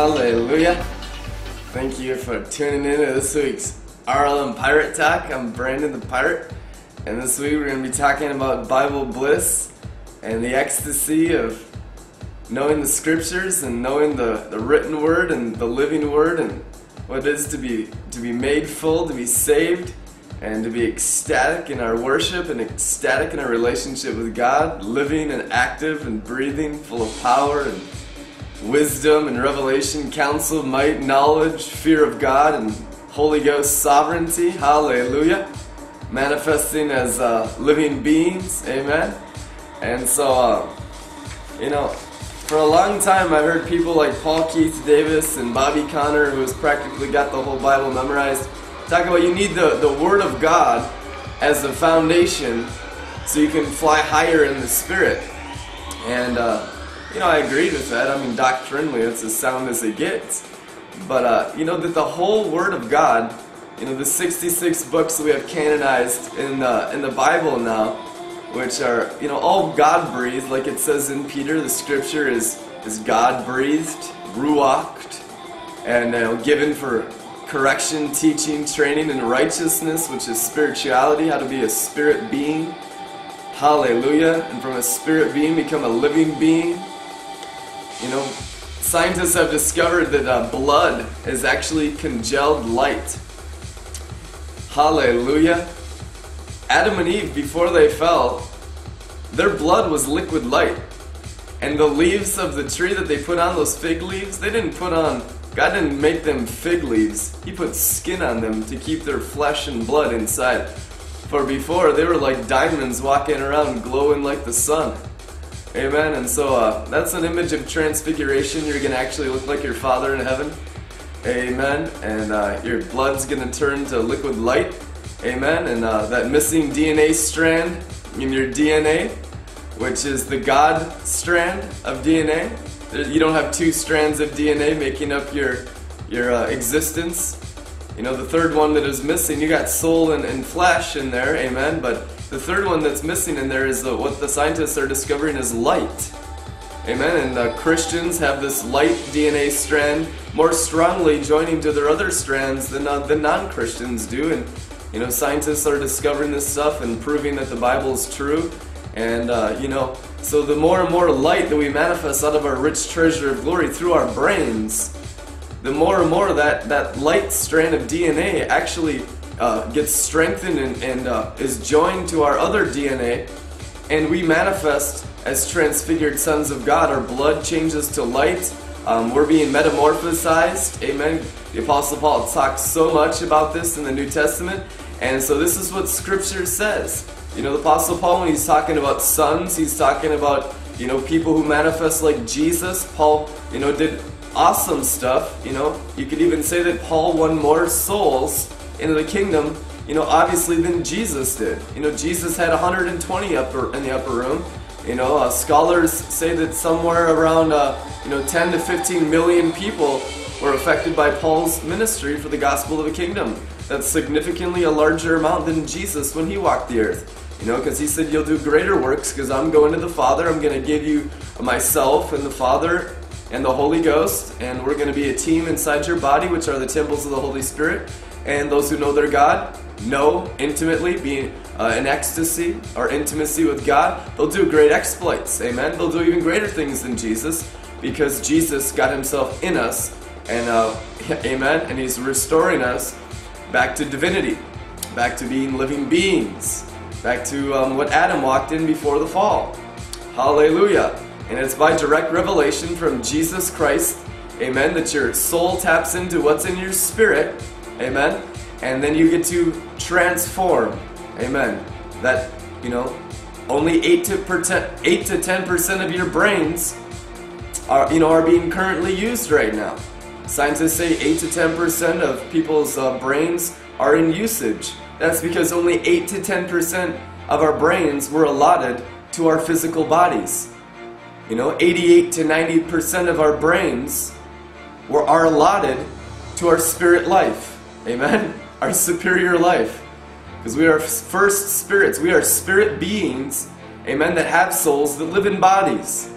Hallelujah. Thank you for tuning in to this week's RLM Pirate Talk. I'm Brandon the Pirate, and this week we're going to be talking about Bible bliss and the ecstasy of knowing the scriptures and knowing the written word and the living word and what it is to be made full, to be saved, and to be ecstatic in our worship and ecstatic in our relationship with God, living and active and breathing, full of power and wisdom and revelation, counsel, might, knowledge, fear of God, and Holy Ghost sovereignty. Hallelujah. Manifesting as living beings. Amen. And so, for a long time I've heard people like Paul Keith Davis and Bobby Conner, who has practically got the whole Bible memorized, talk about you need the Word of God as the foundation so you can fly higher in the Spirit. And, I agreed with that. I mean, doctrinally, it's as sound as it gets. But, that the whole Word of God, the 66 books that we have canonized in the Bible now, which are, all God-breathed, like it says in Peter, the Scripture is God-breathed, ruached, and given for correction, teaching, training in righteousness, which is spirituality, how to be a spirit being. Hallelujah. And from a spirit being become a living being. Scientists have discovered that blood is actually congealed light. Hallelujah. Adam and Eve, before they fell, their blood was liquid light. And the leaves of the tree that they put on, those fig leaves, God didn't make them fig leaves. He put skin on them to keep their flesh and blood inside. For before, they were like diamonds walking around glowing like the sun. Amen. And so that's an image of transfiguration. You're going to actually look like your Father in heaven. Amen. And your blood's going to turn to liquid light. Amen. And that missing DNA strand in your DNA, which is the God strand of DNA. You don't have two strands of DNA making up your existence. The third one that is missing, you got soul and flesh in there, amen, but the third one that's missing in there is what the scientists are discovering is light. Amen, and Christians have this light DNA strand more strongly joining to their other strands than non-Christians do, and scientists are discovering this stuff and proving that the Bible is true, and so the more and more light that we manifest out of our rich treasure of glory through our brains, the more and more that light strand of DNA actually gets strengthened and is joined to our other DNA, and we manifest as transfigured sons of God. Our blood changes to light. We're being metamorphosized. Amen. The Apostle Paul talks so much about this in the New Testament, and so this is what Scripture says. The Apostle Paul, when he's talking about sons, he's talking about, people who manifest like Jesus. Paul, did awesome stuff. You could even say that Paul won more souls into the kingdom, obviously than Jesus did. Jesus had 120 in the upper room. Scholars say that somewhere around 10 to 15 million people were affected by Paul's ministry for the gospel of the kingdom. That's significantly a larger amount than Jesus when he walked the earth. Because he said, you'll do greater works because I'm going to the Father. I'm going to give you myself and the Father and the Holy Ghost, and we're going to be a team inside your body, which are the temples of the Holy Spirit. And those who know their God know intimately, being in ecstasy or intimacy with God, they'll do great exploits. Amen. They'll do even greater things than Jesus, because Jesus got himself in us, and amen. And he's restoring us back to divinity, back to being living beings, back to what Adam walked in before the fall. Hallelujah. And it's by direct revelation from Jesus Christ, amen, that your soul taps into what's in your spirit, amen, and then you get to transform, amen. That, only 8 to 10% of your brains are being currently used right now. Scientists say 8 to 10% of people's brains are in usage. That's because only 8 to 10% of our brains were allotted to our physical bodies. 88 to 90% of our brains are allotted to our spirit life. Amen? Our superior life. Because we are first spirits. We are spirit beings, amen, that have souls that live in bodies.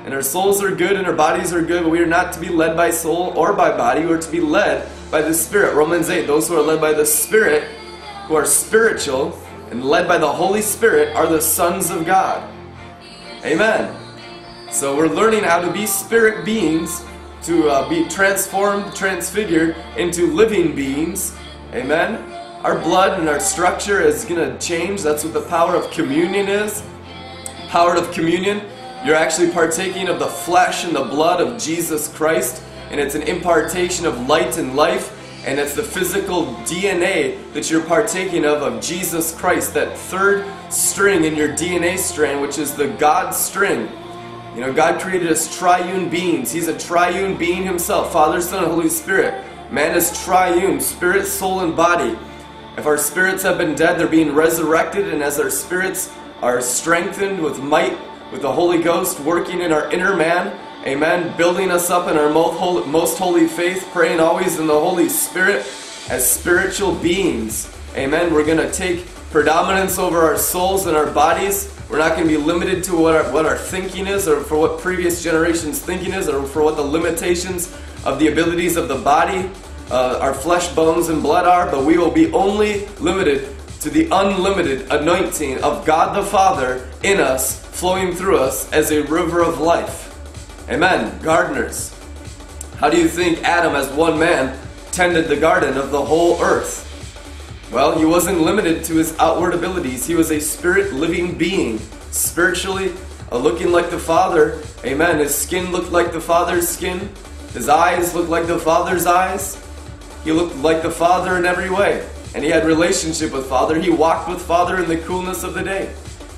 And our souls are good and our bodies are good, but we are not to be led by soul or by body. We are to be led by the Spirit. Romans 8, those who are led by the Spirit, who are spiritual and led by the Holy Spirit, are the sons of God. Amen. So we're learning how to be spirit beings, to be transformed, transfigured into living beings. Amen. Our blood and our structure is going to change. That's what the power of communion is. Power of communion. You're actually partaking of the flesh and the blood of Jesus Christ, and it's an impartation of light and life, and it's the physical DNA that you're partaking of Jesus Christ, that third string in your DNA strand, which is the God string. You know, God created us triune beings. He's a triune being himself, Father, Son, and Holy Spirit. Man is triune, spirit, soul, and body. If our spirits have been dead, they're being resurrected, and as our spirits are strengthened with might, with the Holy Ghost working in our inner man, amen, building us up in our most holy faith, praying always in the Holy Spirit as spiritual beings, amen. We're going to take predominance over our souls and our bodies. We're not going to be limited to what our thinking is, or for what previous generations' thinking is, or for what the limitations of the abilities of the body, our flesh, bones, and blood are, but we will be only limited to the unlimited anointing of God the Father in us, flowing through us as a river of life. Amen. Gardeners. How do you think Adam, as one man, tended the garden of the whole earth? Well, he wasn't limited to his outward abilities. He was a spirit living being, spiritually looking like the Father. Amen. His skin looked like the Father's skin. His eyes looked like the Father's eyes. He looked like the Father in every way. And he had relationship with Father. He walked with Father in the coolness of the day.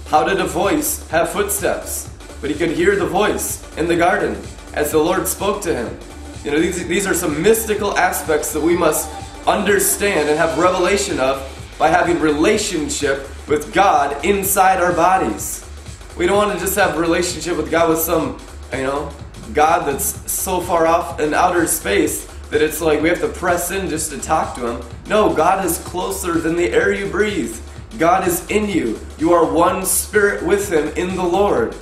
How did a voice have footsteps? But he could hear the voice in the garden as the Lord spoke to him. You know, these are some mystical aspects that we must understand and have revelation of by having relationship with God inside our bodies. We don't want to just have a relationship with God with some, God that's so far off in outer space that it's like we have to press in just to talk to him. No, God is closer than the air you breathe. God is in you. You are one spirit with him in the Lord.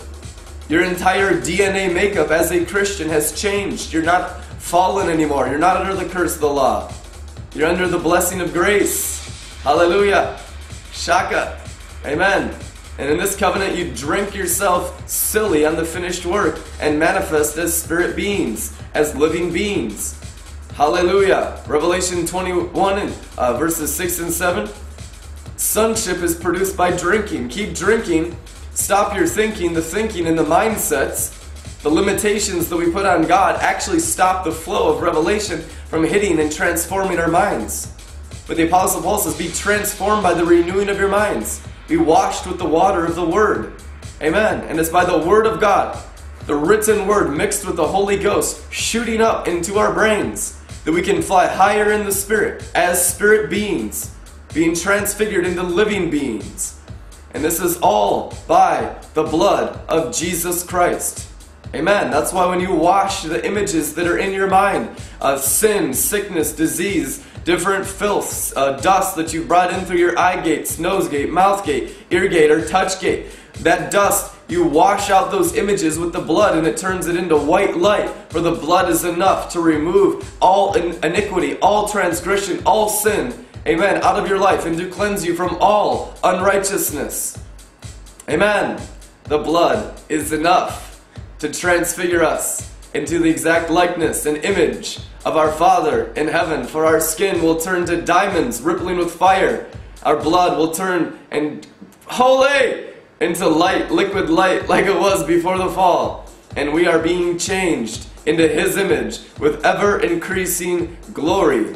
Your entire DNA makeup as a Christian has changed. You're not fallen anymore. You're not under the curse of the law. You're under the blessing of grace. Hallelujah. Shaka. Amen. And in this covenant you drink yourself silly on the finished work and manifest as spirit beings, as living beings. Hallelujah. Revelation 21 verses 6 and 7. Sonship is produced by drinking. Keep drinking. Stop your thinking. The thinking and the mindsets, the limitations that we put on God actually stop the flow of revelation from hitting and transforming our minds. But the Apostle Paul says, be transformed by the renewing of your minds. Be washed with the water of the Word. Amen. And it's by the Word of God, the written Word mixed with the Holy Ghost, shooting up into our brains, that we can fly higher in the Spirit as spirit beings, being transfigured into living beings. And this is all by the blood of Jesus Christ. Amen. That's why when you wash the images that are in your mind of sin, sickness, disease, different filths, dust that you brought in through your eye gates, nose gate, mouth gate, ear gate, or touch gate, that dust, you wash out those images with the blood and it turns it into white light, for the blood is enough to remove all iniquity, all transgression, all sin, amen, out of your life, and to cleanse you from all unrighteousness. Amen. The blood is enough to transfigure us into the exact likeness and image of our Father in heaven. For our skin will turn to diamonds rippling with fire. Our blood will turn and holy into light, liquid light, like it was before the fall. And we are being changed into His image with ever increasing glory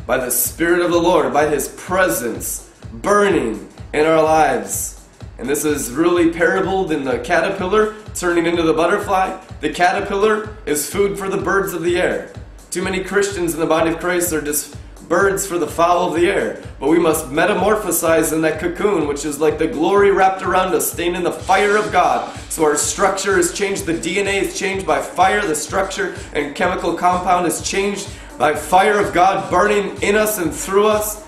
by the Spirit of the Lord, by His presence burning in our lives. And this is really parabled in the caterpillar turning into the butterfly. The caterpillar is food for the birds of the air. Too many Christians in the body of Christ are just birds for the fowl of the air. But we must metamorphosize in that cocoon, which is like the glory wrapped around us, staying in the fire of God. So our structure is changed, the DNA is changed by fire, the structure and chemical compound is changed by fire of God burning in us and through us,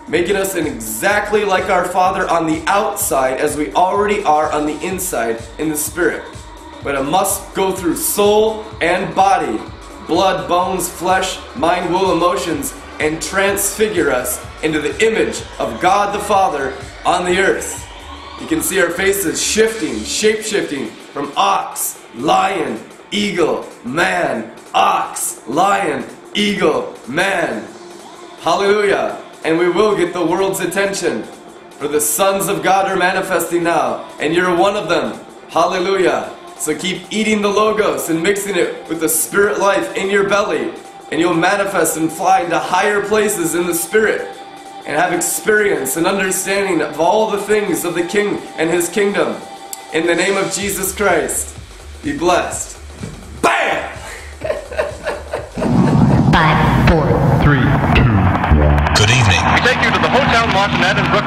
making us exactly like our Father on the outside as we already are on the inside in the Spirit. but it must go through soul and body, blood, bones, flesh, mind, will, emotions, and transfigure us into the image of God the Father on the earth. You can see our faces shifting, shape-shifting from ox, lion, eagle, man, ox, lion, eagle, man. Hallelujah. And we will get the world's attention. For the sons of God are manifesting now, and you're one of them. Hallelujah. So keep eating the Logos and mixing it with the Spirit life in your belly, and you'll manifest and fly into higher places in the Spirit, and have experience and understanding of all the things of the King and His kingdom. In the name of Jesus Christ, be blessed. BAM! 5, 4, 3, 2, 1. Good evening. We take you to the Hotel Martinet in Brooklyn.